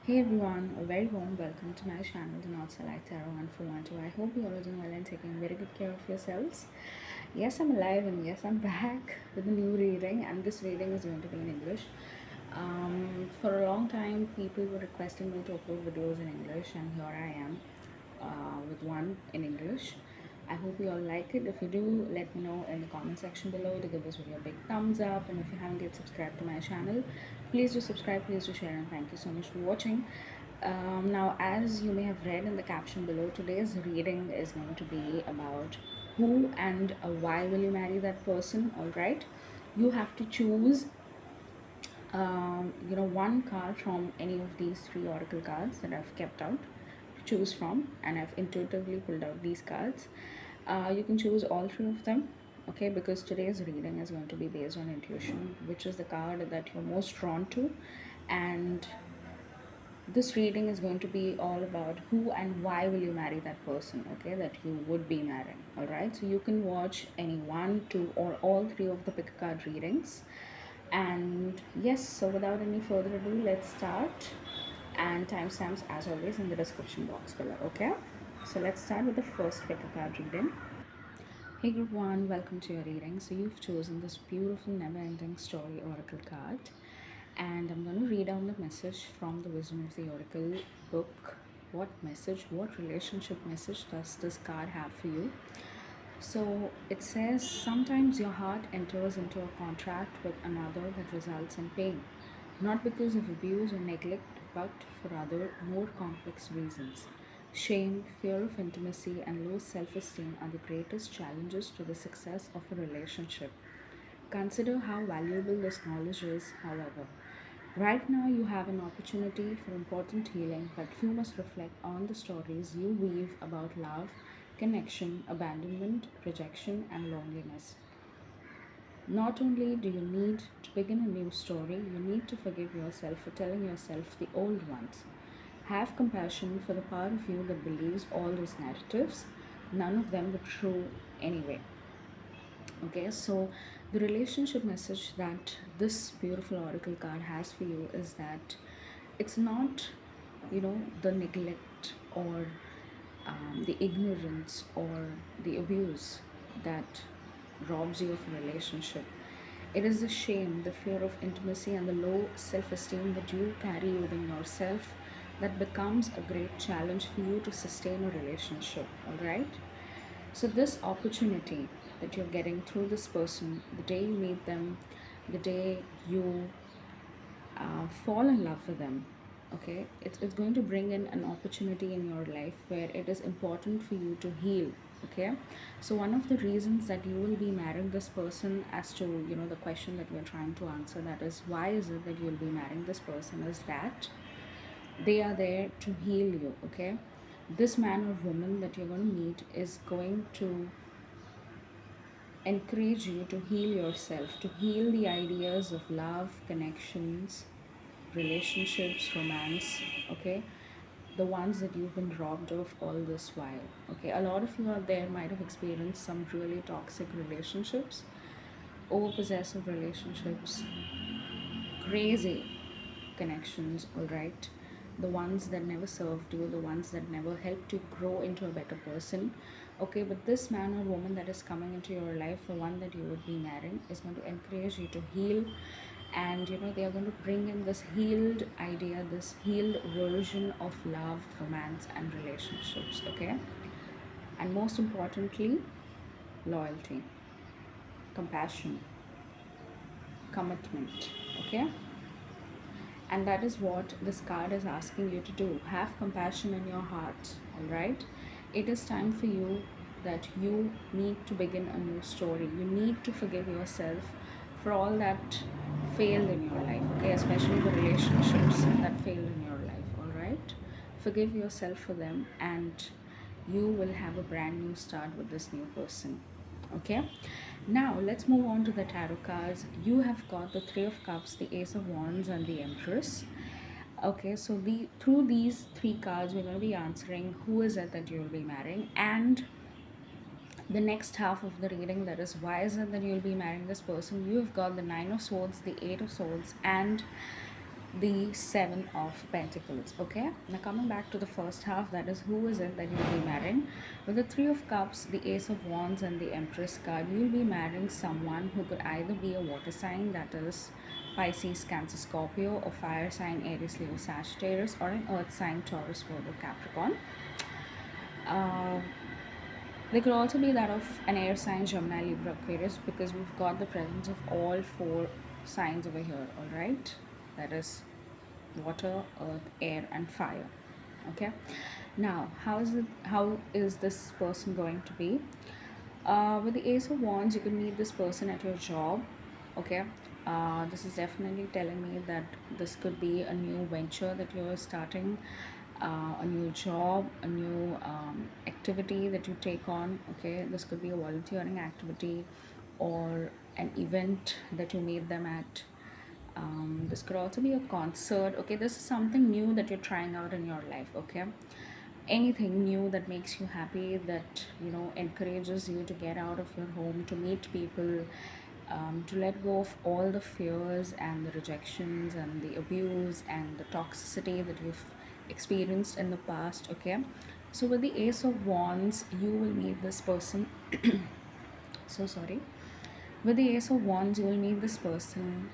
Hey everyone, a very warm welcome to my channel, the NorthStar Tarot 141. I hope you all are doing well and taking very good care of yourselves. Yes, I'm alive and yes, I'm back with a new reading, and this reading is going to be in English. For a long time, people were requesting me to upload videos in English, and here I am with one in English. I hope you all like it. If you do, let me know in the comment section below to give this video a big thumbs up. And if you haven't yet subscribed to my channel, please do subscribe, please do share, and thank you so much for watching. Now, as you may have read in the caption below, today's reading is going to be about who and why will you marry that person. All right, you have to choose one card from any of these three oracle cards that I've kept out to choose from, and I've intuitively pulled out these cards. You can choose all three of them, okay, because today's reading is going to be based on intuition, which is the card that you're most drawn to. And this reading is going to be all about who and why will you marry that person, okay, that you would be marrying. All right, so you can watch any one, two, or all three of the pick a card readings. And yes, so without any further ado, let's start. And timestamps as always in the description box below, okay. So let's start with the first pick a card reading. Hey group 1, welcome to your reading. So you've chosen this beautiful never-ending story oracle card, and I'm going to read out the message from the Wisdom of the Oracle book. What message, what relationship message does this card have for you? So it says, sometimes your heart enters into a contract with another that results in pain, not because of abuse or neglect, but for other, more complex reasons. Shame, fear of intimacy, and low self esteem are the greatest challenges to the success of a relationship. Consider how valuable this knowledge is, however. Right now, you have an opportunity for important healing, but you must reflect on the stories you weave about love, connection, abandonment, rejection, and loneliness. Not only do you need to begin a new story, you need to forgive yourself for telling yourself the old ones. Have compassion for the part of you that believes all those narratives. None of them were true anyway. Okay, so the relationship message that this beautiful oracle card has for you is that it's not, the neglect or the ignorance or the abuse that robs you of a relationship. It is the shame, the fear of intimacy, and the low self esteem that you carry within yourself that becomes a great challenge for you to sustain a relationship. All right. So, this opportunity that you're getting through this person, the day you meet them, the day you fall in love with them, okay, it's going to bring in an opportunity in your life where it is important for you to heal. Okay, so one of the reasons that you will be marrying this person, as to the question that we're trying to answer, that is why is it that you'll be marrying this person, is that they are there to heal you. Okay, this man or woman that you're going to meet is going to encourage you to heal yourself, to heal the ideas of love, connections, relationships, romance, okay? The ones that you've been robbed of all this while, okay? A lot of you out there might have experienced some really toxic relationships, over possessive relationships, crazy connections, all right? The ones that never served you, the ones that never helped you grow into a better person. Okay, but this man or woman that is coming into your life, the one that you would be marrying, is going to encourage you to heal. And they are going to bring in this healed idea, this healed version of love, romance, and relationships. Okay, and most importantly, loyalty, compassion, commitment. Okay, and that is what this card is asking you to do. Have compassion in your heart. All right, it is time for you that you need to begin a new story. You need to forgive yourself for all that failed in your life, okay, especially the relationships that failed in your life. All right, forgive yourself for them, and you will have a brand new start with this new person. Okay, now let's move on to the tarot cards. You have got the Three of Cups, the Ace of Wands, and the Empress. Okay, so through these three cards, we're going to be answering who is it that you'll be marrying, and the next half of the reading, that is why is it that you'll be marrying this person. You've got the Nine of Swords, the Eight of Swords, and the Seven of Pentacles. Okay, now coming back to the first half, that is who is it that you'll be marrying. With the Three of Cups, the Ace of Wands, and the Empress card, you'll be marrying someone who could either be a water sign, that is Pisces, Cancer, Scorpio, or fire sign Aries, Leo, Sagittarius, or an earth sign Taurus, Virgo, Capricorn. Uh, they could also be that of an air sign Gemini, Libra, Aquarius, because we've got the presence of all four signs over here, all right? That is water, earth, air, and fire. Okay. Now, how is this person going to be? With the Ace of Wands, you can meet this person at your job. Okay. This is definitely telling me that this could be a new venture that you're starting, a new job, a new activity that you take on. Okay, this could be a volunteering activity or an event that you meet them at. This could also be a concert. Okay, this is something new that you're trying out in your life. Okay, anything new that makes you happy, that encourages you to get out of your home, to meet people, to let go of all the fears and the rejections and the abuse and the toxicity that you've experienced in the past. Okay, so with the Ace of Wands, you will meet this person. So sorry. With the Ace of Wands, you will meet this person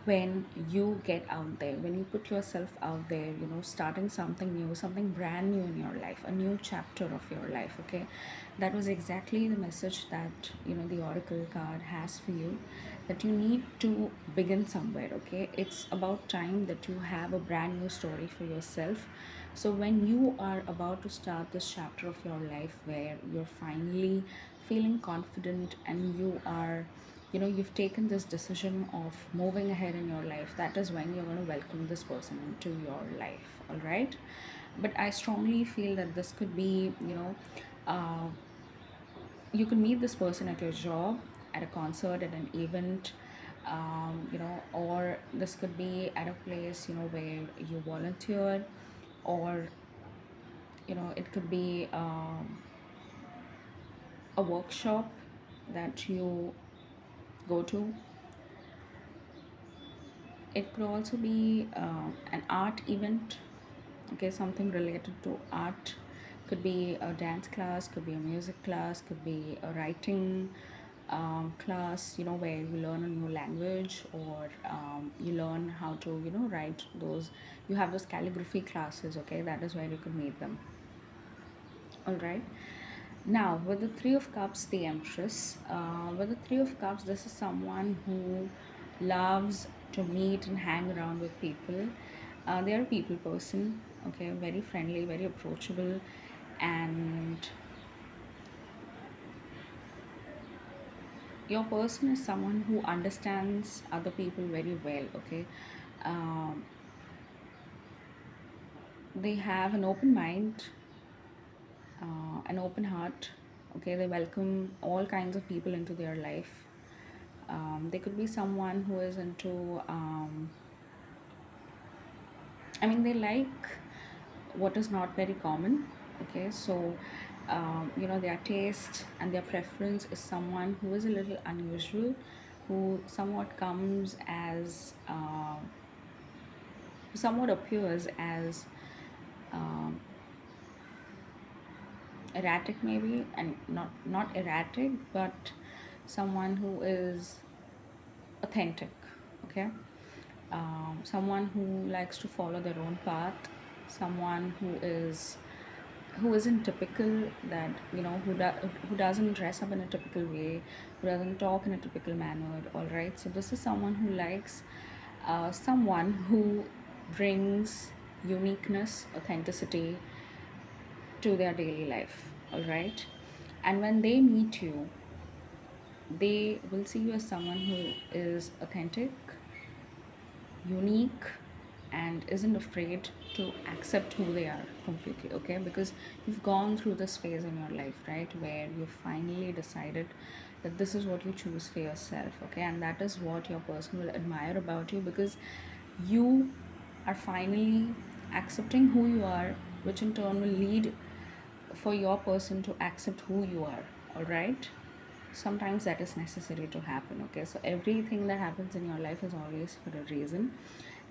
when you get out there, when you put yourself out there, starting something new, something brand new in your life, a new chapter of your life. Okay, that was exactly the message that the oracle card has for you, that you need to begin somewhere. Okay, it's about time that you have a brand new story for yourself. So when you are about to start this chapter of your life where you're finally feeling confident and you are, you've taken this decision of moving ahead in your life, that is when you're going to welcome this person into your life. All right, but I strongly feel that this could be, uh, you can meet this person at your job, at a concert, at an event, or this could be at a place, where you volunteer, or it could be a workshop that you go to. It could also be an art event. Okay, something related to art. Could be a dance class, could be a music class, could be a writing class, where you learn a new language, or you learn how to, write those. You have those calligraphy classes. Okay, that is where you could meet them. All right. Now, with the Three of Cups, the Empress, with the Three of Cups, this is someone who loves to meet and hang around with people. They are a people person, okay, very friendly, very approachable, and your person is someone who understands other people very well, okay. Um, they have an open mind, an open heart, okay. They welcome all kinds of people into their life. They could be someone who is into, I mean, they like what is not very common. Okay, so their taste and their preference is someone who is a little unusual, who somewhat comes as, somewhat appears as um, erratic maybe, and not erratic, but someone who is authentic. Okay, someone who likes to follow their own path, someone who isn't typical, that who doesn't dress up in a typical way, who doesn't talk in a typical manner. All right, so this is someone who likes someone who brings uniqueness, authenticity to their daily life. All right, and when they meet you, they will see you as someone who is authentic, unique, and isn't afraid to accept who they are completely. Okay, because you've gone through this phase in your life, right, where you've finally decided that this is what you choose for yourself. Okay, and that is what your person will admire about you, because you are finally accepting who you are, which in turn will lead for your person to accept who you are. All right, sometimes that is necessary to happen. Okay, so everything that happens in your life is always for a reason,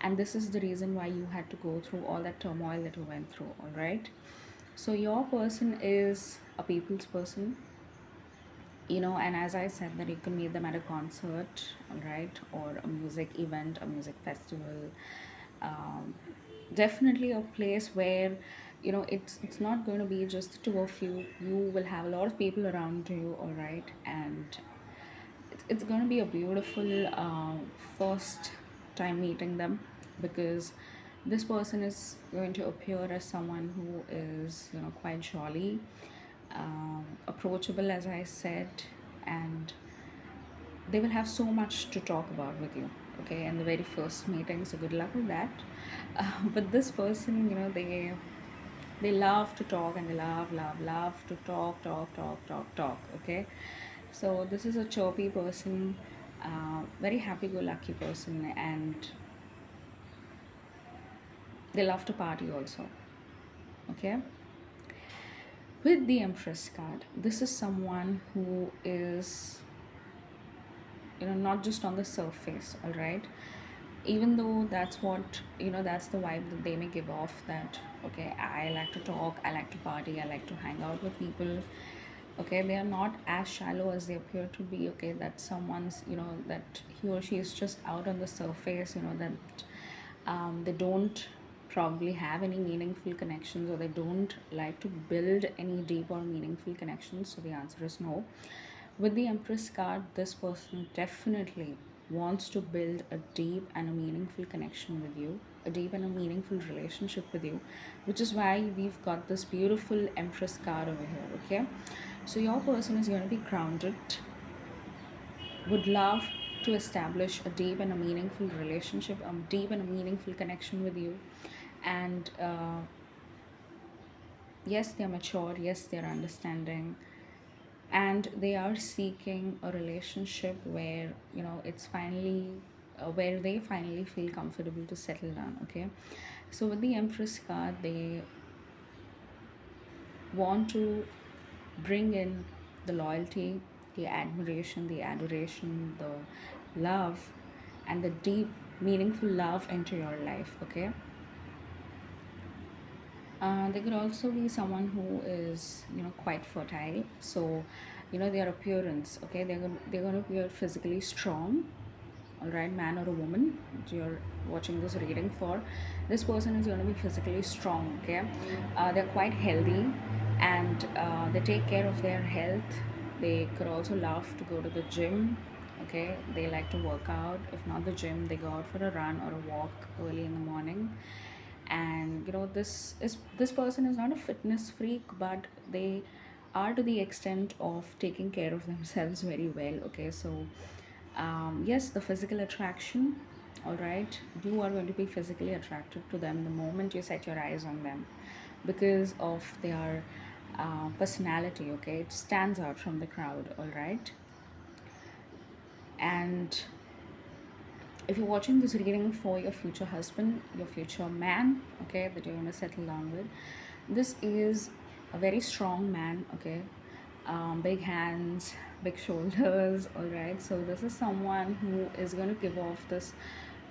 and this is the reason why you had to go through all that turmoil that you went through. All right, so your person is a people's person, and as I said, that you can meet them at a concert, all right, or a music event, a music festival, um, definitely a place where it's not going to be just the two of you. You will have a lot of people around you, all right, and it's going to be a beautiful first time meeting them, because this person is going to appear as someone who is quite jolly, approachable, as I said, and they will have so much to talk about with you, okay, in the very first meeting. So good luck with that. But this person, they love to talk, and they love to talk, okay. So this is a chirpy person, very happy-go-lucky person, and they love to party also, okay. With the Empress card, this is someone who is not just on the surface, all right, even though that's what that's the vibe that they may give off, that okay, I like to talk, I like to party, I like to hang out with people, okay. They are not as shallow as they appear to be, okay. That someone's that he or she is just out on the surface, that they don't probably have any meaningful connections, or they don't like to build any deep or meaningful connections. So the answer is no. With the Empress card, this person definitely wants to build a deep and a meaningful connection with you, a deep and a meaningful relationship with you, which is why we've got this beautiful Empress card over here, okay? So your person is going to be grounded, would love to establish a deep and a meaningful relationship, a deep and a meaningful connection with you. And yes, they're mature, yes, they're understanding, and they are seeking a relationship where it's finally where they finally feel comfortable to settle down, okay. So with the Empress card, they want to bring in the loyalty, the admiration, the adoration, the love, and the deep meaningful love into your life, okay. They could also be someone who is quite fertile. So their appearance, okay, they're going to appear physically strong, all right, man or a woman that you're watching this reading for. This person is going to be physically strong, okay. They're quite healthy, and they take care of their health. They could also love to go to the gym, okay. They like to work out. If not the gym, they go out for a run or a walk early in the morning. And this person is not a fitness freak, but they are to the extent of taking care of themselves very well, okay. So yes, the physical attraction, all right, you are going to be physically attracted to them the moment you set your eyes on them, because of their personality, okay. It stands out from the crowd, all right. And if you're watching this reading for your future husband, your future man, okay, that you're going to settle down with, this is a very strong man, okay. Big hands, big shoulders, all right. So this is someone who is going to give off this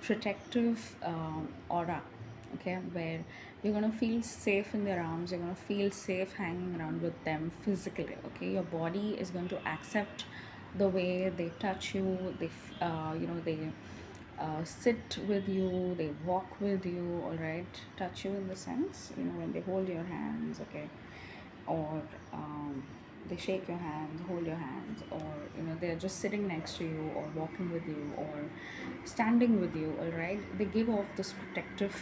protective aura, okay, where you're going to feel safe in their arms, you're going to feel safe hanging around with them physically, okay. Your body is going to accept the way they touch you, they sit with you, they walk with you, all right. Touch you in the sense, when they hold your hands, okay, or they shake your hands, hold your hands, or they're just sitting next to you, or walking with you, or standing with you, all right. They give off this protective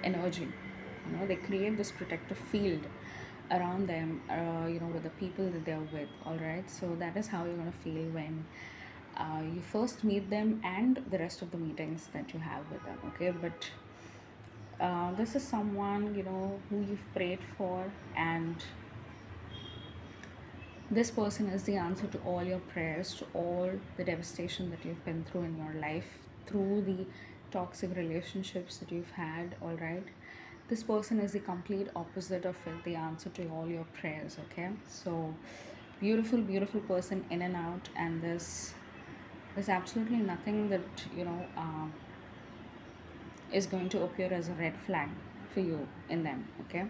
energy. They create this protective field around them, with the people that they're with, all right. So that is how you're going to feel when you first meet them, and the rest of the meetings that you have with them, okay. But this is someone who you've prayed for, and this person is the answer to all your prayers, to all the devastation that you've been through in your life, through the toxic relationships that you've had, all right. This person is the complete opposite of it, the answer to all your prayers, okay. So beautiful, beautiful person in and out, and there's absolutely nothing that is going to appear as a red flag for you in them. Okay,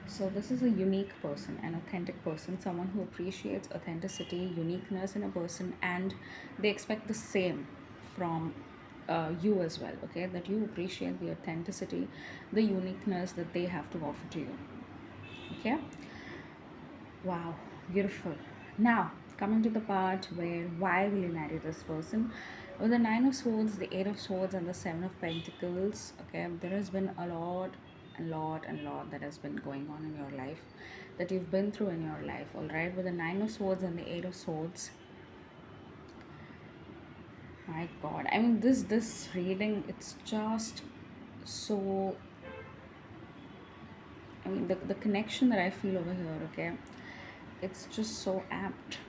so this is a unique person, an authentic person, someone who appreciates authenticity, uniqueness in a person, and they expect the same from you as well. Okay, that you appreciate the authenticity, the uniqueness that they have to offer to you. Okay, wow, beautiful. Now, coming to the part where why will you marry this person? With the Nine of Swords, the Eight of Swords, and the Seven of Pentacles, okay, there has been a lot, and lot that has been going on in your life, that you've been through in your life, all right? With the Nine of Swords and the Eight of Swords, my God, I mean, this reading, it's just so. I mean, the connection that I feel over here, okay, it's just so apt.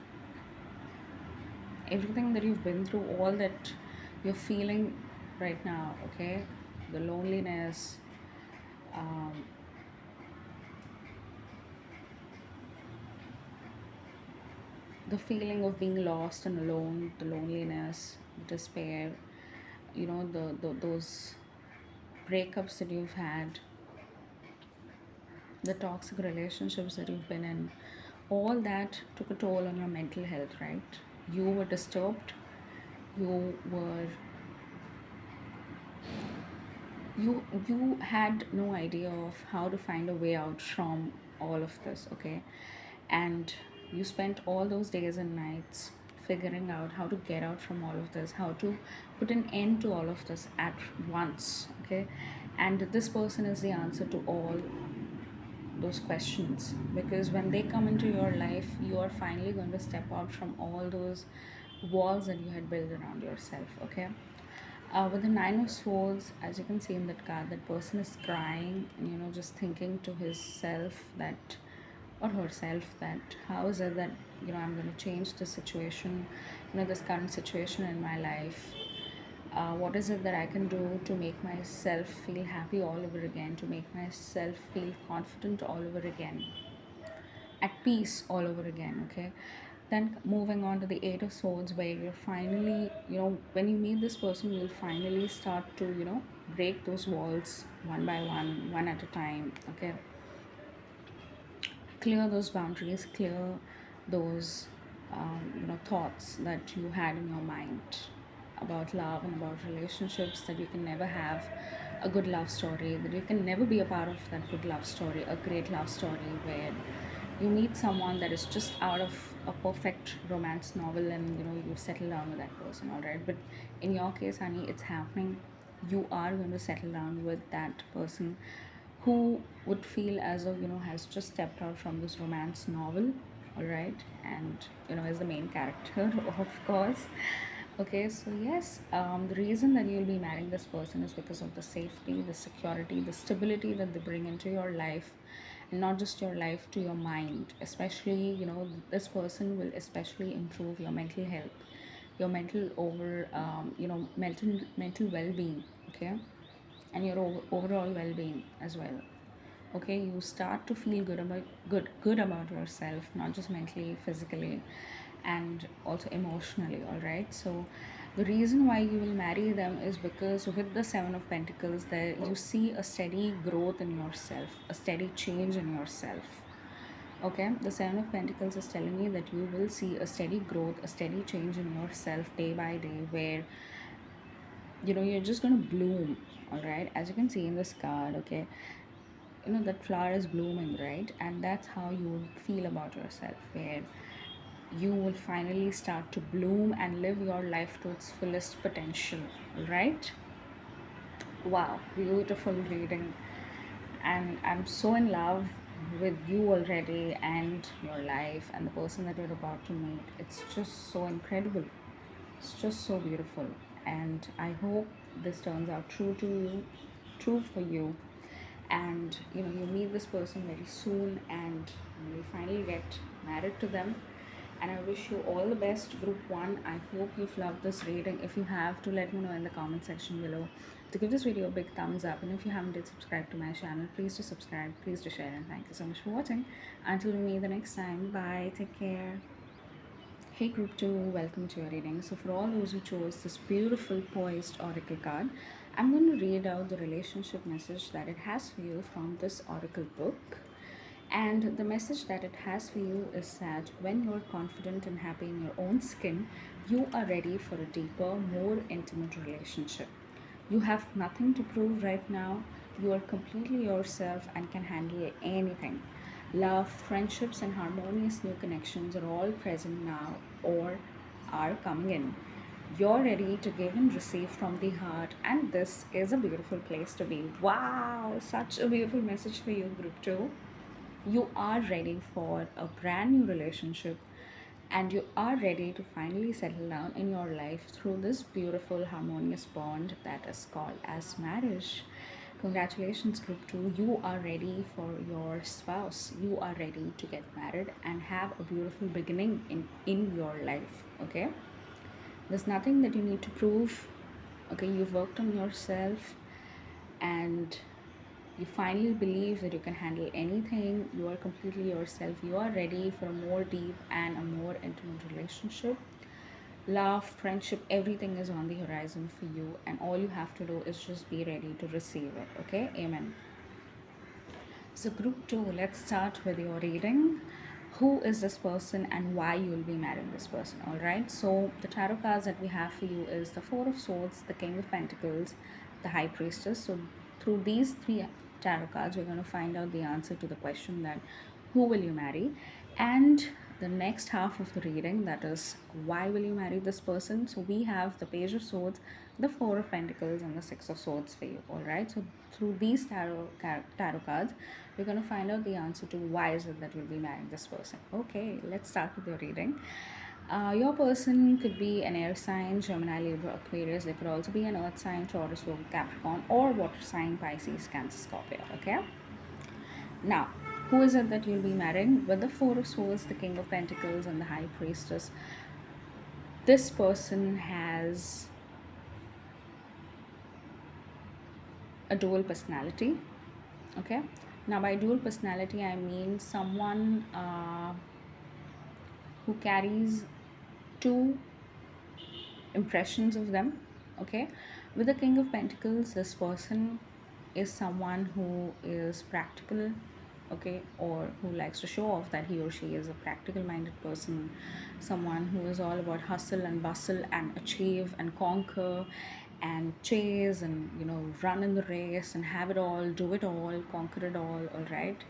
Everything that you've been through, all that you're feeling right now, okay, the loneliness, um, the feeling of being lost and alone, the loneliness, despair, those breakups that you've had, the toxic relationships that you've been in, all that took a toll on your mental health, right? You were disturbed, you were you had no idea of how to find a way out from all of this, okay? And you spent all those days and nights figuring out how to get out from all of this, how to put an end to all of this at once, okay? And this person is the answer to all those questions, because when they come into your life, you are finally going to step out from all those walls that you had built around yourself, okay? With the Nine of Swords, as you can see in that card, that person is crying, just thinking to his self that, or herself, that how is it that, I'm going to change the situation, this current situation in my life. What is it that I can do to make myself feel happy all over again, to make myself feel confident all over again, at peace all over again, okay? Then moving on to the Eight of Swords, where you're finally, when you meet this person, you'll finally start to, break those walls one by one at a time, okay? Clear those boundaries, clear those, thoughts that you had in your mind about love and about relationships, that you can never have a good love story, that you can never be a part of that good love story, a great love story where you meet someone that is just out of a perfect romance novel, and you settle down with that person, all right? But in your case, honey, it's happening. You are going to settle down with that person who would feel as though, has just stepped out from this romance novel, all right? And is the main character of course. Okay, so yes, the reason that you'll be marrying this person is because of the safety, the security, the stability that they bring into your life, and not just your life, to your mind. Especially, this person will especially improve your mental health, your mental over, mental well-being, okay, and your overall well-being as well. Okay, you start to feel good about yourself, not just mentally, physically, and also emotionally, all right? So the reason why you will marry them is because with the Seven of Pentacles, there you see a steady growth in yourself, a steady change in yourself. Okay, the Seven of Pentacles is telling me that you will see a steady growth, a steady change in yourself day by day, where you're just going to bloom, all right? As you can see in this card, okay, that flower is blooming, right? And that's how you would feel about yourself, where you will finally start to bloom and live your life to its fullest potential, right? Wow, beautiful reading. And I'm so in love with you already, and your life, and the person that you're about to meet. It's just so incredible. It's just so beautiful. And I hope this turns out true to you, true for you. And you meet this person very soon, and you'll finally get married to them. And I wish you all the best, group 1. I hope you've loved this reading. If you have, to let me know in the comment section below, to give this video a big thumbs up. And if you haven't yet subscribed to my channel, please do subscribe, please do share, and thank you so much for watching. Until we meet the next time, bye, take care. Hey group 2, welcome to your reading. So for all those who chose this beautiful poised oracle card, I'm going to read out the relationship message that it has for you from this oracle book. And the message that it has for you is that when you're confident and happy in your own skin, you are ready for a deeper, more intimate relationship. You have nothing to prove right now. You are completely yourself and can handle anything. Love, friendships, and harmonious new connections are all present now or are coming in. You're ready to give and receive from the heart, and this is a beautiful place to be. Wow, such a beautiful message for you, Group 2. You are ready for a brand new relationship, and you are ready to finally settle down in your life through this beautiful harmonious bond that is called as marriage. Congratulations, Group 2. You are ready for your spouse. You are ready to get married and have a beautiful beginning in your life. Okay, there's nothing that you need to prove. Okay, you've worked on yourself, and you finally believe that you can handle anything. You are completely yourself. You are ready for a more deep and a more intimate relationship. Love, friendship, everything is on the horizon for you, and all you have to do is just be ready to receive it. Okay, amen. So, group 2, let's start with your reading. Who is this person and why you will be marrying this person? All right. So, the tarot cards that we have for you is the Four of Swords, the King of Pentacles, the High Priestess. So, through these three tarot cards, we're going to find out the answer to the question that who will you marry? And the next half of the reading, that is why will you marry this person. So we have the Page of Swords, the Four of Pentacles, and the Six of Swords for you. All right, so through these tarot cards, we're going to find out the answer to why is it that you'll be marrying this person. Okay, let's start with your reading. Your person could be an air sign, Gemini, Libra, Aquarius. They could also be an earth sign, Taurus, Virgo, Capricorn, or water sign, Pisces, Cancer, Scorpio. Okay, now, who is it that you'll be marrying? With the Four of Swords, the King of Pentacles, and the High Priestess, this person has a dual personality. Okay, now by dual personality, I mean someone who carries two impressions of them. Okay, with the King of Pentacles, this person is someone who is practical, okay, or who likes to show off that he or she is a practical minded person, someone who is all about hustle and bustle and achieve and conquer and chase and run in the race and have it all, do it all, conquer it all right,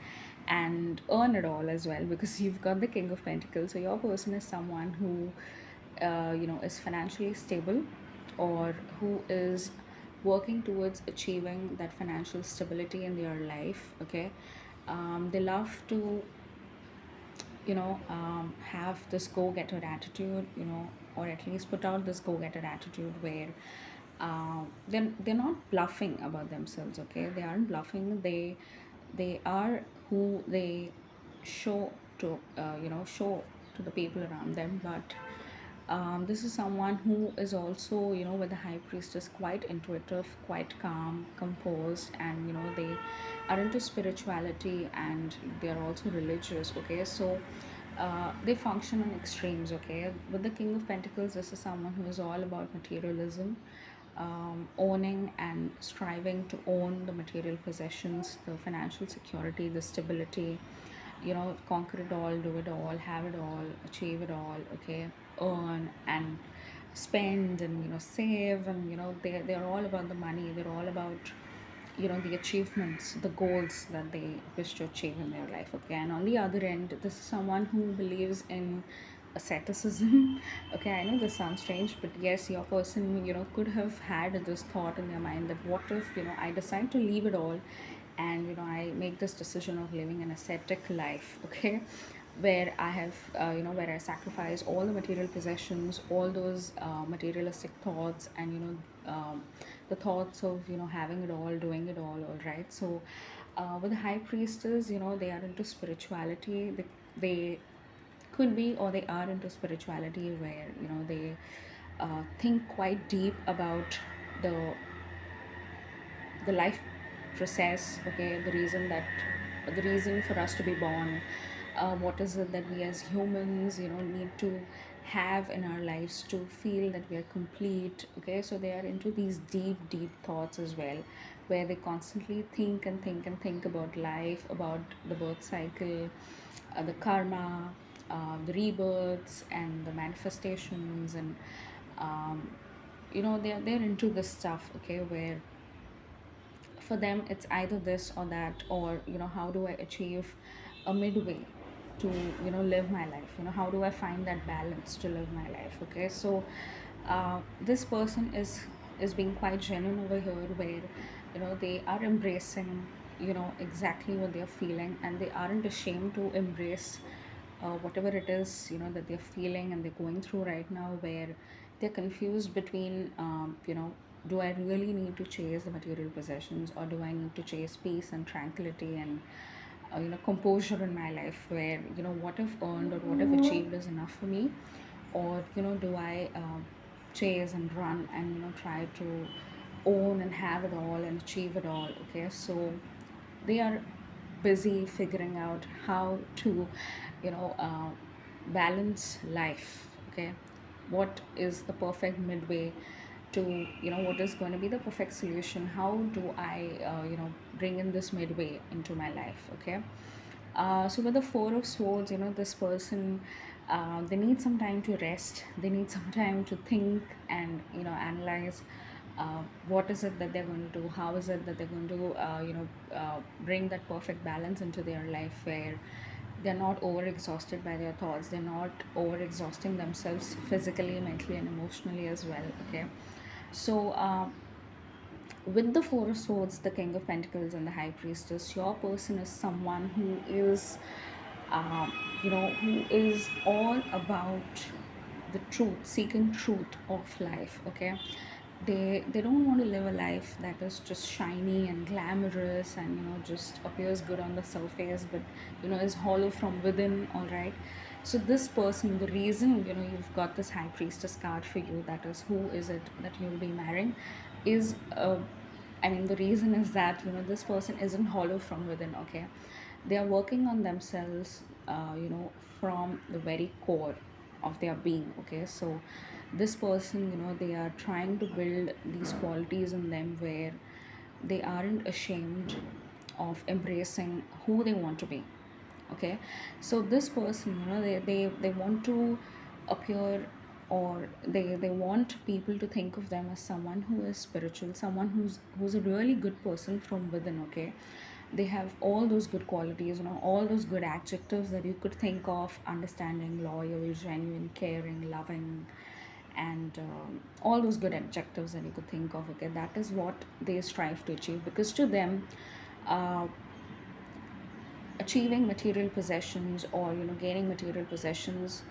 and earn it all as well, because you've got the King of Pentacles. So your person is someone who is financially stable, or who is working towards achieving that financial stability in their life. Okay, they love to have this go-getter attitude, or at least put out this go-getter attitude where they're not bluffing about themselves. Okay, they aren't bluffing. They are who they show to show to the people around them. But this is someone who is also, with the High Priestess, quite intuitive, quite calm, composed, and they are into spirituality, and they are also religious. Okay, so they function on extremes. Okay, with the King of Pentacles, this is someone who is all about materialism, owning and striving to own the material possessions, the financial security, the stability, conquer it all, do it all, have it all, achieve it all. Okay, earn and spend, and save, and they're all about the money. They're all about the achievements, the goals that they wish to achieve in their life. Okay, and on the other end, this is someone who believes in asceticism. Okay, I know this sounds strange, but yes, your person could have had this thought in their mind that what if I decide to leave it all, and I make this decision of living an ascetic life. Okay, where I have where I sacrifice all the material possessions, all those materialistic thoughts, and the thoughts of having it all, doing it all right. So with the High Priestess, they are into spirituality. They could be, or they are into spirituality, where they think quite deep about the life process. Okay, the reason for us to be born, what is it that we as humans need to have in our lives to feel that we are complete. Okay, so they are into these deep thoughts as well, where they constantly think and think and think about life, about the birth cycle, the karma, the rebirths and the manifestations, and um, they're into this stuff. Okay, where for them it's either this or that, or how do I achieve a midway to live my life, how do I find that balance to live my life. Okay, so this person is being quite genuine over here, where they are embracing exactly what they're feeling, and they aren't ashamed to embrace whatever it is that they're feeling and they're going through right now, where they're confused between do I really need to chase the material possessions, or do I need to chase peace and tranquility and composure in my life, where what I've earned or what I've achieved is enough for me, or do I chase and run and try to own and have it all and achieve it all. Okay, so they are busy figuring out how to you know uh, balance life. Okay, what is the perfect midway to what is going to be the perfect solution, how do I bring in this midway into my life. Okay, so with the Four of Swords, this person, they need some time to rest. They need some time to think and analyze what is it that they're going to do. How is it that they're going to bring that perfect balance into their life, where they're not over exhausted by their thoughts. They're not over exhausting themselves physically, mentally, and emotionally as well. Okay, so. With the Four of Swords, the King of Pentacles, and the High Priestess, your person is someone who is, um, who is all about the truth, seeking truth of life. Okay, they don't want to live a life that is just shiny and glamorous and just appears good on the surface, but is hollow from within. All right. So this person, the reason you've got this High Priestess card for you, that is who is it that you'll be marrying, is I mean, the reason is that this person isn't hollow from within. Okay, they are working on themselves, from the very core of their being. Okay, so this person, they are trying to build these qualities in them, where they aren't ashamed of embracing who they want to be. Okay, so this person, they want to appear, or they want people to think of them as someone who is spiritual, someone who's a really good person from within. Okay, they have all those good qualities, all those good adjectives that you could think of: understanding, loyal, genuine, caring, loving, and all those good adjectives that you could think of. Okay, that is what they strive to achieve, because to them, uh, achieving material possessions, or gaining material possessions,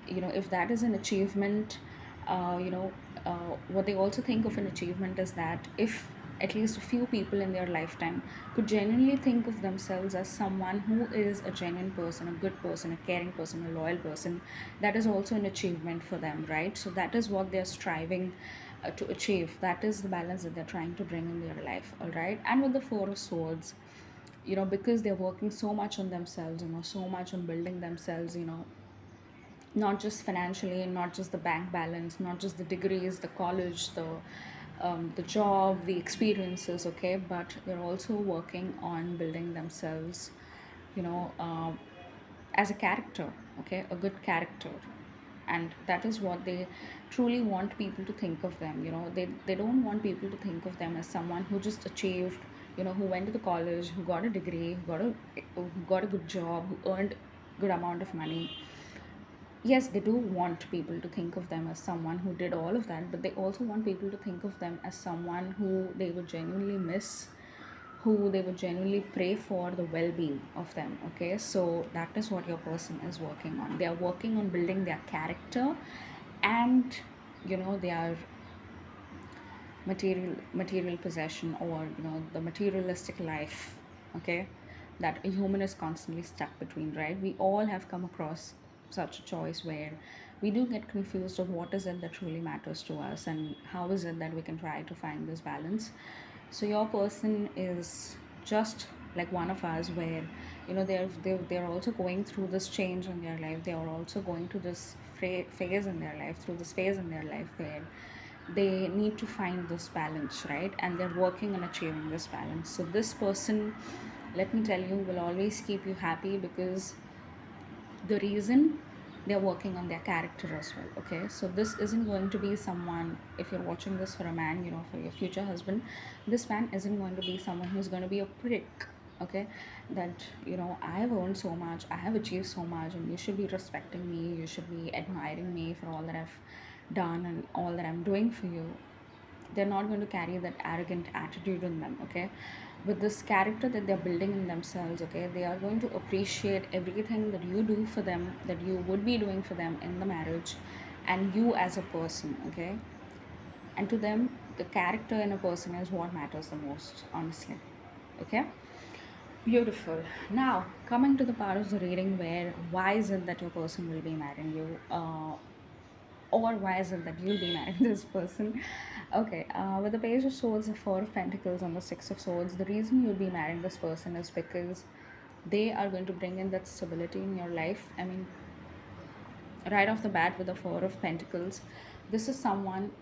if that is an achievement, what they also think of an achievement is that if at least a few people in their lifetime could genuinely think of themselves as someone who is a genuine person, a good person, a caring person, a loyal person, that is also an achievement for them, right? So that is what they're striving to achieve. That is the balance that they're trying to bring in their life. All right, and with the Four of Swords, because they're working so much on themselves, so much on building themselves, not just financially, not just the bank balance, not just the degrees, the college, the job, the experiences. Okay, but they're also working on building themselves, you know uh, as a character. Okay, a good character, and that is what they truly want people to think of them. They don't want people to think of them as someone who just achieved, who went to the college, who got a degree, who got a good job, who earned good amount of money. Yes, they do want people to think of them as someone who did all of that, but they also want people to think of them as someone who they would genuinely miss, who they would genuinely pray for the well-being of them. Okay, so that is what your person is working on. They are working on building their character, and their material possession, or the materialistic life. Okay, that a human is constantly stuck between, right? We all have come across such a choice, where we do get confused of what is it that truly matters to us, and how is it that we can try to find this balance. So your person is just like one of us, where they're also going through this change in their life. They are also going to this phase in their life, through this phase in their life where they need to find this balance, right? And they're working on achieving this balance. So this person, let me tell you, will always keep you happy, because the reason they're working on their character as well. Okay, so this isn't going to be someone, if you're watching this for a man, for your future husband, this man isn't going to be someone who's going to be a prick. Okay, that I have earned so much, I have achieved so much, and you should be respecting me, you should be admiring me for all that I've done and all that I'm doing for you. They're not going to carry that arrogant attitude in them. Okay, with this character that they're building in themselves, okay, they are going to appreciate everything that you do for them, that you would be doing for them in the marriage, and you as a person. Okay, and to them, the character in a person is what matters the most, honestly. Okay, beautiful. Now, coming to the part of the reading where why is it that your person will be marrying you, or why is it that you'll be marrying this person? Okay, with the Page of Swords, the Four of Pentacles, and the Six of Swords, the reason you'll be marrying this person is because they are going to bring in that stability in your life. I mean, right off the bat, with the Four of Pentacles, this is someone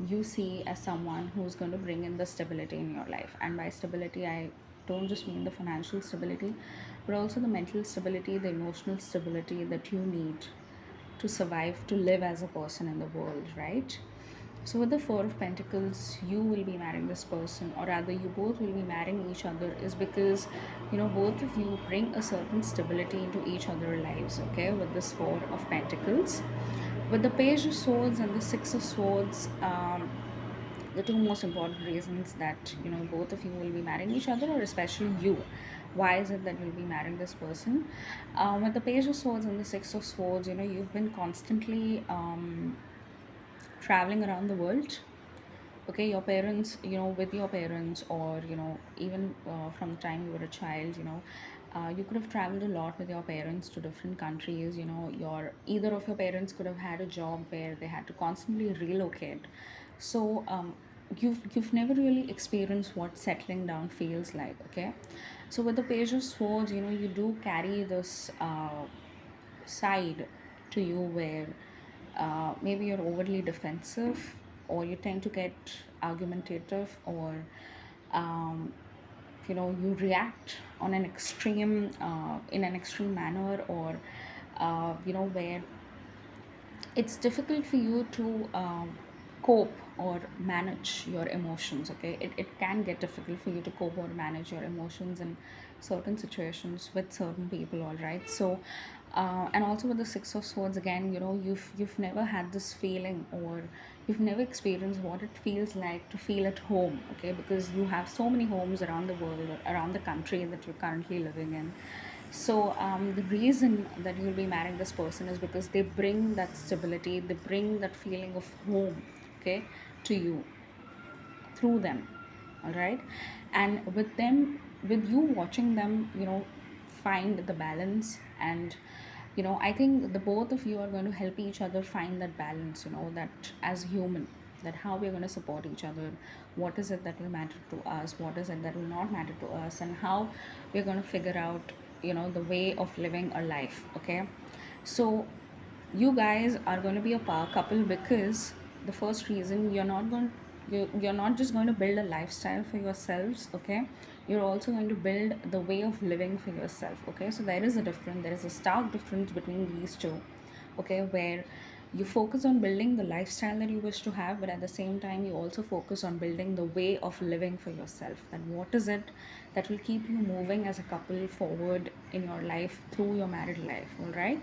you see as someone who's going to bring in the stability in your life. And by stability, I don't just mean the financial stability, but also the mental stability, the emotional stability that you need to survive, to live as a person in the world, right? So with the Four of Pentacles, you will be marrying this person, or rather, you both will be marrying each other, is because both of you bring a certain stability into each other's lives. Okay, with this Four of Pentacles, with the Page of Swords and the Six of Swords, the two most important reasons that both of you will be marrying each other, or especially you, why is it that you'll be marrying this person? With the Page of Swords and the Six of Swords, you've been constantly traveling around the world. Okay, your parents, with your parents, or even from the time you were a child, you could have traveled a lot with your parents to different countries. Your either of your parents could have had a job where they had to constantly relocate. So you've never really experienced what settling down feels like. Okay, so with the Page of Swords, you do carry this side to you where maybe you're overly defensive, or you tend to get argumentative, or um, you react on an extreme in an extreme manner, or where it's difficult for you to cope or manage your emotions. Okay, it can get difficult for you to cope or manage your emotions in certain situations with certain people. All right, so and also with the Six of Swords, again, you've never had this feeling, or you've never experienced what it feels like to feel at home. Okay, because you have so many homes around the world, around the country that you're currently living in. So the reason that you'll be marrying this person is because they bring that stability, they bring that feeling of home, okay, to you through them. All right, and with them, with you watching them, find the balance. And I think the both of you are going to help each other find that balance. That as human, that how we're going to support each other, what is it that will matter to us, what is it that will not matter to us, and how we're going to figure out the way of living a life. Okay, so you guys are going to be a power couple, because the first reason, you're not just going to build a lifestyle for yourselves. Okay, you're also going to build the way of living for yourself. Okay, so there is a stark difference between these two. Okay, where you focus on building the lifestyle that you wish to have, but at the same time you also focus on building the way of living for yourself, and what is it that will keep you moving as a couple forward in your life through your married life. All right,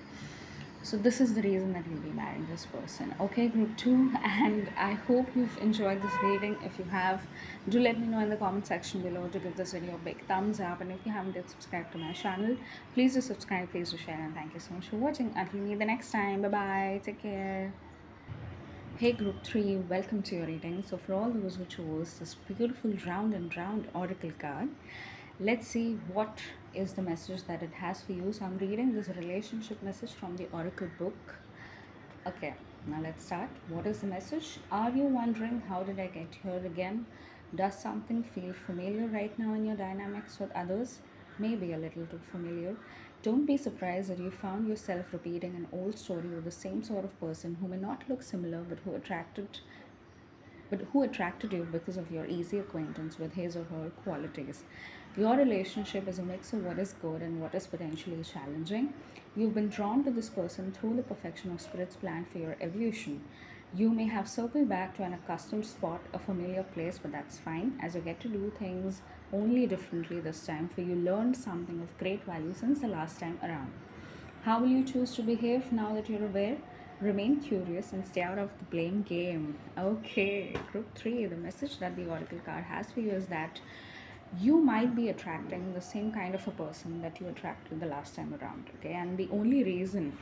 so this is the reason that you'll be marrying this person. Okay, group two, and I hope you've enjoyed this reading. If you have, do let me know in the comment section below to give this video a big thumbs up. And if you haven't yet subscribed to my channel, please do subscribe, please do share, and thank you so much for watching. Until we meet the next time, bye bye, take care. Hey group 3, welcome to your reading. So for all those who chose this beautiful round and round oracle card, let's see what is the message that it has for you. So I'm reading this relationship message from the oracle book. Okay, now let's start. What is the message? Are you wondering how did I get here again? Does something feel familiar right now in your dynamics with others? Maybe a little too familiar. Don't be surprised that you found yourself repeating an old story with the same sort of person who may not look similar but who attracted you because of your easy acquaintance with his or her qualities. Your relationship is a mix of what is good and what is potentially challenging. You've been drawn to this person through the perfection of Spirit's plan for your evolution. You may have circled back to an accustomed spot, a familiar place, but that's fine, as you get to do things only differently this time, for you learned something of great value since the last time around. How will you choose to behave now that you're aware? Remain curious and stay out of the blame game. Okay, group three, the message that the oracle card has for you is that you might be attracting the same kind of a person that you attracted the last time around. Okay, and the only reason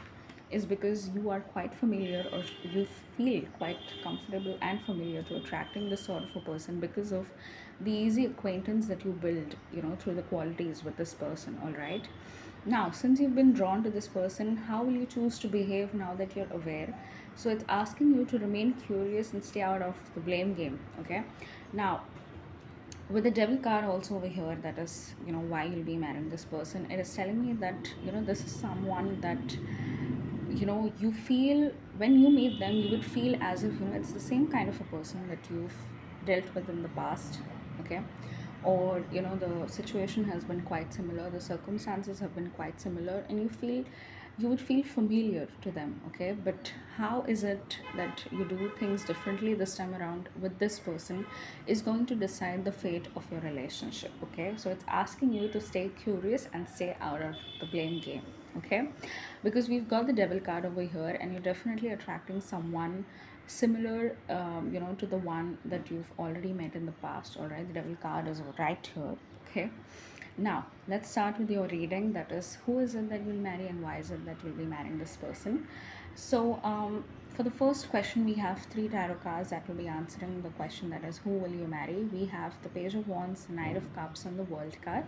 is because you are quite familiar, or you feel quite comfortable and familiar to attracting this sort of a person because of the easy acquaintance that you build, through the qualities with this person. All right, now since you've been drawn to this person, how will you choose to behave now that you're aware? So it's asking you to remain curious and stay out of the blame game. Okay, now with the devil card also over here, that is, why you'll be marrying this person, it is telling me that this is someone that you feel, when you meet them, you would feel as if it's the same kind of a person that you've dealt with in the past. Okay, or the situation has been quite similar, the circumstances have been quite similar, and you would feel familiar to them. Okay, but how is it that you do things differently this time around with this person is going to decide the fate of your relationship. Okay, so it's asking you to stay curious and stay out of the blame game. Okay, because we've got the devil card over here, and you're definitely attracting someone similar, to the one that you've already met in the past. All right, the devil card is right here. Okay, now let's start with your reading, that is, who is it that you'll marry and why is it that you'll be marrying this person. So for the first question, we have three tarot cards that will be answering the question, that is, who will you marry. We have the Page of Wands, the Knight of Cups, and the World card.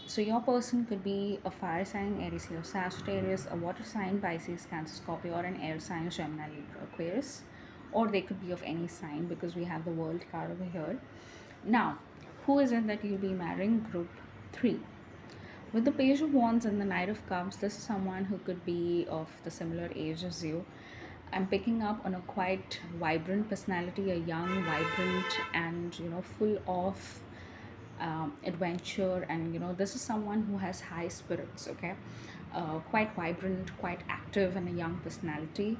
So your person could be a fire sign, Aries, or Sagittarius, a water sign, Pisces, Cancer, Scorpio, or an air sign, Gemini, Libra, Aquarius, or they could be of any sign, because we have the World card over here. Now, who is it that you'll be marrying? Group 3. With the Page of Wands and the Knight of Cups, this is someone who could be of the similar age as you. I'm picking up on a quite vibrant personality, a young, vibrant, and full of adventure, and this is someone who has high spirits. Okay, quite vibrant, quite active, and a young personality.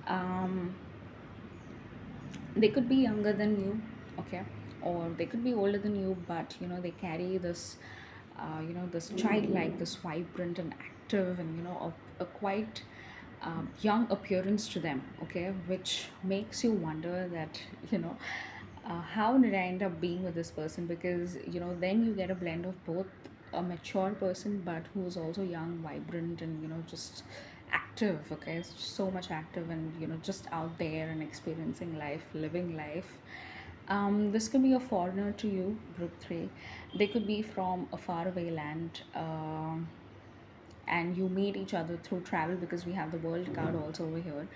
um, they could be younger than you. Okay, or they could be older than you, but they carry this this childlike, this vibrant and active, and a quite young appearance to them. Okay, which makes you wonder that how did I end up being with this person, because then you get a blend of both a mature person, but who's also young, vibrant, and just active. Okay, so much active, and just out there and experiencing life, living life. This could be a foreigner to you, group 3. They could be from a faraway land, and you meet each other through travel, because we have the World card also over here.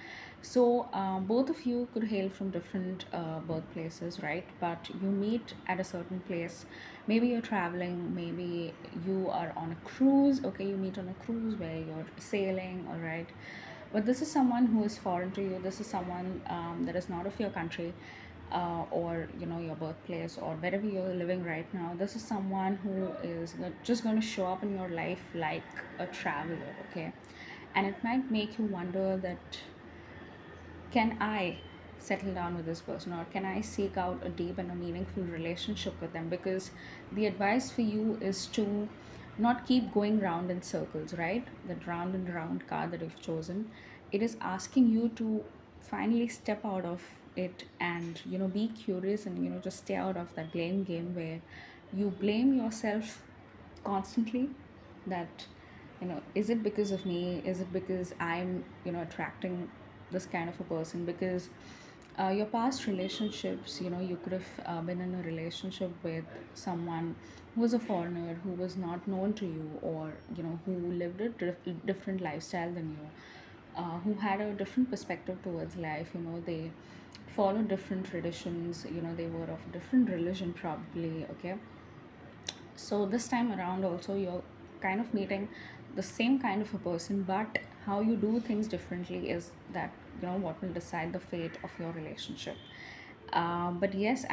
So both of you could hail from different birthplaces, right? But you meet at a certain place. Maybe you're traveling, maybe you are on a cruise. Okay, you meet on a cruise where you're sailing, all right? But this is someone who is foreign to you. This is someone that is not of your country, or your birthplace, or wherever you're living right now. This is someone who is just going to show up in your life like a traveler. Okay, and it might make you wonder that, can I settle down with this person, or can I seek out a deep and a meaningful relationship with them? Because the advice for you is to not keep going round in circles, right? That round and round card that you've chosen, it is asking you to finally step out of it, and be curious, and just stay out of that blame game where you blame yourself constantly, that is it because of me, is it because I'm attracting this kind of a person? Because your past relationships, you could have been in a relationship with someone who was a foreigner, who was not known to you, or who lived a different lifestyle than you. who had a different perspective towards life. They follow different traditions. They were of a different religion, probably. Okay, so this time around also you're kind of meeting the same kind of a person, but how you do things differently is that what will decide the fate of your relationship. But yes,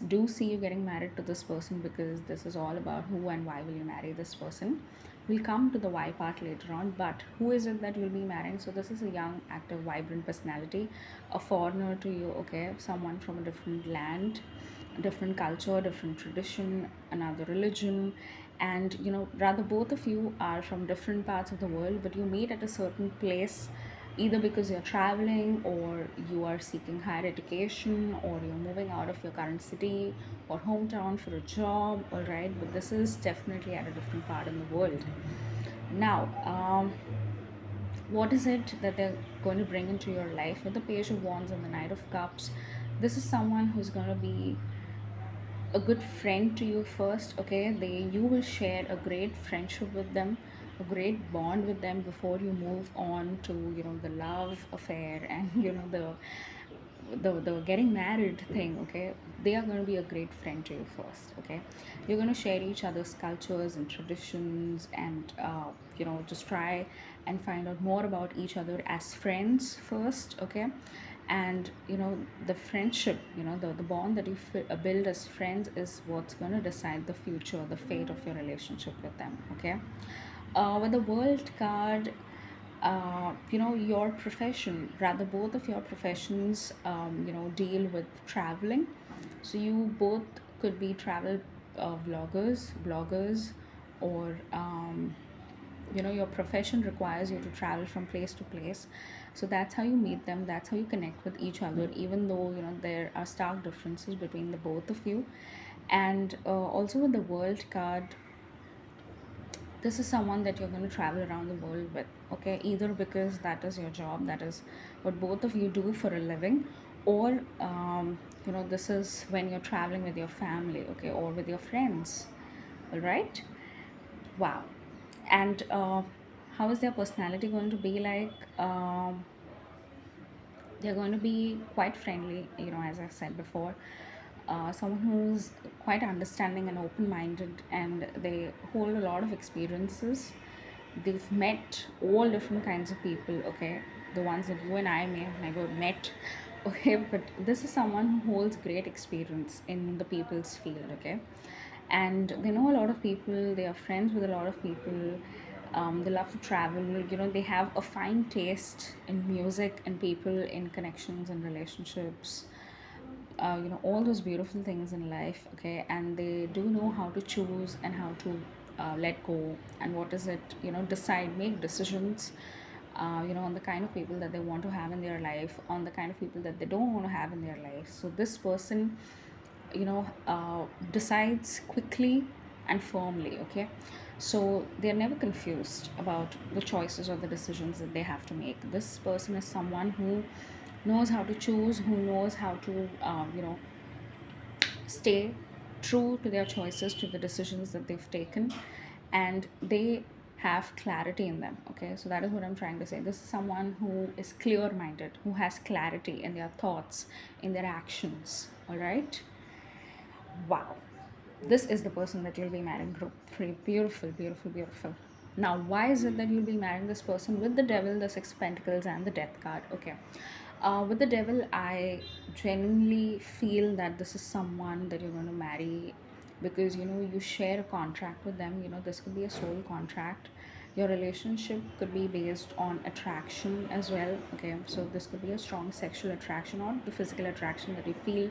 do see you getting married to this person, because this is all about who and why will you marry this person. We'll come to the why part later on, but who is it that you'll be marrying? So this is a young, active, vibrant personality, a foreigner to you, okay, someone from a different land, different culture, different tradition, another religion. And rather, both of you are from different parts of the world, but you meet at a certain place, either because you're traveling, or you are seeking higher education, or you're moving out of your current city or hometown for a job. All right, but this is definitely at a different part in the world. Now, what is it that they're going to bring into your life with the Page of Wands and the Knight of Cups? This is someone who's going to be a good friend to you first. Okay, you will share a great friendship with them, a great bond with them, before you move on to the love affair and the getting married thing. Okay, they are going to be a great friend to you first. Okay, you're going to share each other's cultures and traditions, and just try and find out more about each other as friends first. Okay, and the friendship, the bond that you build as friends is what's going to decide the future, the fate of your relationship with them. Okay, with the World card, your profession, rather both of your professions, deal with traveling. So you both could be travel bloggers, or your profession requires you to travel from place to place. So that's how you meet them, that's how you connect with each other, even though there are stark differences between the both of you. And also with the World card, this is someone that you're going to travel around the world with. Okay, either because that is your job, that is what both of you do for a living, or this is when you're traveling with your family, okay, or with your friends. All right. Wow. And how is their personality going to be like? They're going to be quite friendly, as I said before. Someone who's quite understanding and open minded, and they hold a lot of experiences. They've met all different kinds of people, okay? The ones that you and I may have never met, okay? But this is someone who holds great experience in the people's field, okay? And they know a lot of people, they are friends with a lot of people. They love to travel, they have a fine taste in music and people, in connections and relationships, all those beautiful things in life. Okay, and they do know how to choose and how to let go, and what is it, decide, make decisions, on the kind of people that they want to have in their life, on the kind of people that they don't want to have in their life. So this person, decides quickly and firmly. Okay, so they're never confused about the choices or the decisions that they have to make. This person is someone who knows how to choose, who knows how to stay true to their choices, to the decisions that they've taken, and they have clarity in them. Okay, so that is what I'm trying to say. This is someone who is clear minded, who has clarity in their thoughts, in their actions. All right. Wow, this is the person that you'll be marrying. Pretty beautiful, beautiful, beautiful. Now, why is it that you'll be marrying this person with the Devil, the Six of Pentacles, and the Death card? Okay, with the Devil, I genuinely feel that this is someone that you're going to marry, because you share a contract with them. This could be a soul contract. Your relationship could be based on attraction as well. Okay, so this could be a strong sexual attraction, or the physical attraction that you feel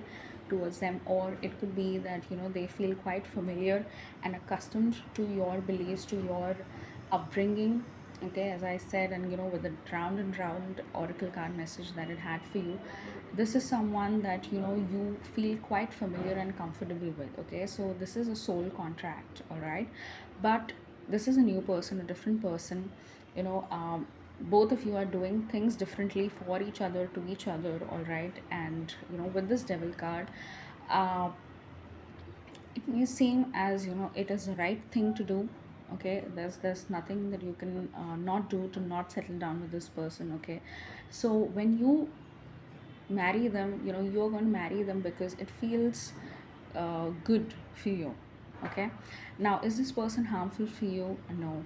towards them, or it could be that they feel quite familiar and accustomed to your beliefs, to your upbringing. Okay, as I said, and with the round and round oracle card message that it had for you, this is someone that you feel quite familiar and comfortable with. Okay, so this is a soul contract. All right, but this is a new person, a different person. you know um, both of you are doing things differently for each other, to each other. All right, and with this Devil card, uh, it may seem as it is the right thing to do. Okay, there's nothing that you can not do to not settle down with this person. Okay, so when you marry them, you're going to marry them because it feels good for you. Okay, now is this person harmful for you? No.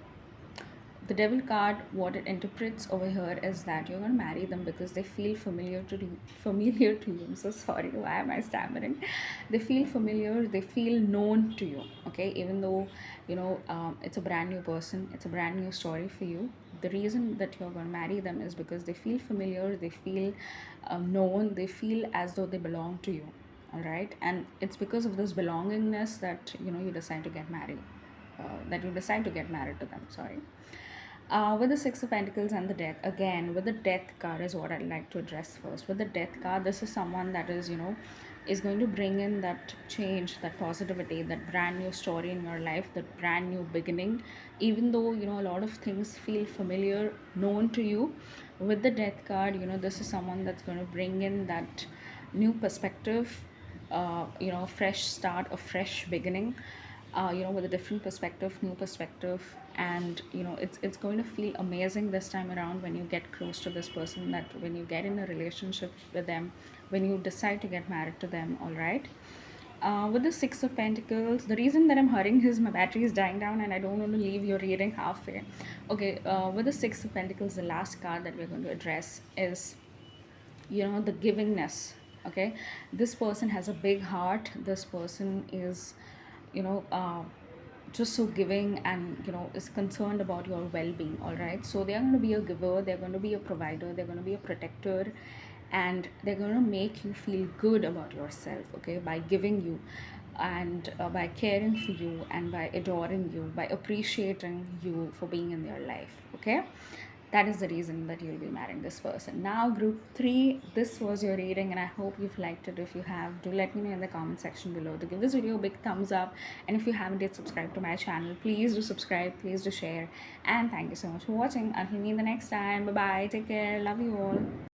The devil card, what it interprets over here is that you're going to marry them because they feel familiar to you. I'm so sorry, why am I stammering? They feel familiar, they feel known to you. Okay, even though it's a brand new person, it's a brand new story for you. The reason that you're going to marry them is because they feel familiar, they feel known, they feel as though they belong to you. All right, and it's because of this belongingness that you decide to get married, that you decide to get married to them. Sorry. With the Six of Pentacles and the Death, again, with the Death card is what I'd like to address first. With the Death card, this is someone that is going to bring in that change, that positivity, that brand new story in your life, that brand new beginning. Even though, a lot of things feel familiar, known to you, with the Death card, this is someone that's going to bring in that new perspective, fresh start, a fresh beginning, with a different perspective, new perspective. And it's going to feel amazing this time around when you get close to this person, that when you get in a relationship with them, when you decide to get married to them. All right. With the Six of Pentacles, the reason that I'm hurrying is my battery is dying down and I don't want to leave your reading halfway. Okay, with the Six of Pentacles, the last card that we're going to address is the givingness. Okay, this person has a big heart. This person is you know uh, just so giving, and is concerned about your well-being. All right, so they're going to be a giver, they're going to be a provider, they're going to be a protector, and they're going to make you feel good about yourself, okay, by giving you, and by caring for you, and by adoring you, by appreciating you for being in their life. Okay, that is the reason that you'll be marrying this person. Now, group 3, this was your reading, and I hope you've liked it. If you have, do let me know in the comment section below. To give this video a big thumbs up, and if you haven't yet subscribed to my channel, please do subscribe, please do share, and thank you so much for watching. Until me the next time, bye bye, take care, love you all.